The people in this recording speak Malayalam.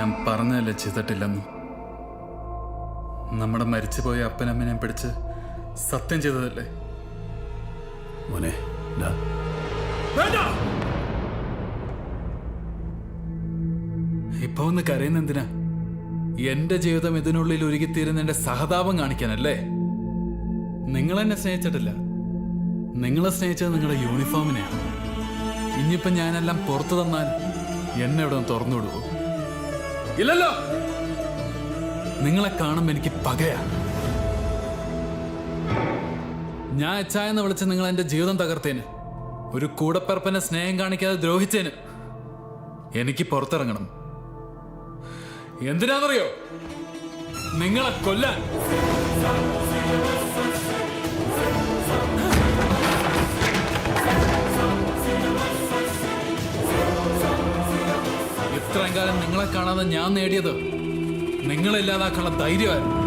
ഞാൻ പറഞ്ഞതല്ലേ ചെയ്തിട്ടില്ലെന്ന്. നമ്മുടെ മരിച്ചുപോയ അപ്പനമ്മനെ പിടിച്ച് സത്യം ചെയ്തതല്ലേ. മോനെ ഇപ്പൊ ഒന്ന് കരയുന്ന എന്തിനാ? എന്റെ ജീവിതം ഇതിനുള്ളിൽ ഒരുക്കിത്തീരുന്ന എന്റെ സഹതാപം കാണിക്കാനല്ലേ. നിങ്ങളെന്നെ സ്നേഹിച്ചിട്ടില്ല, നിങ്ങളെ സ്നേഹിച്ചത് നിങ്ങളുടെ യൂണിഫോമിനെയാണ്. ഇനിയിപ്പം ഞാനെല്ലാം പുറത്തു തന്നാൽ എന്നെ ഇവിടെ ഒന്ന് തുറന്നു വിടുവോ? ഇല്ലല്ലോ. നിങ്ങളെ കാണുമ്പോൾ എനിക്ക് പകയാണ്. ഞാൻ അച്ചായെന്ന് വിളിച്ച് നിങ്ങൾ എന്റെ ജീവിതം തകർത്തേന്, ഒരു കൂടപ്പിറപ്പനെ സ്നേഹം കാണിക്കാതെ ദ്രോഹിച്ചേന് എനിക്ക് പുറത്തിറങ്ങണം. എന്തിനാണെന്നറിയോ? നിങ്ങളെ കൊല്ലാൻ. ഇത്രയും കാലം നിങ്ങളെ കാണാതെ ഞാൻ നേടിയത് നിങ്ങളില്ലാതാക്കാനുള്ള ധൈര്യമായിരുന്നു.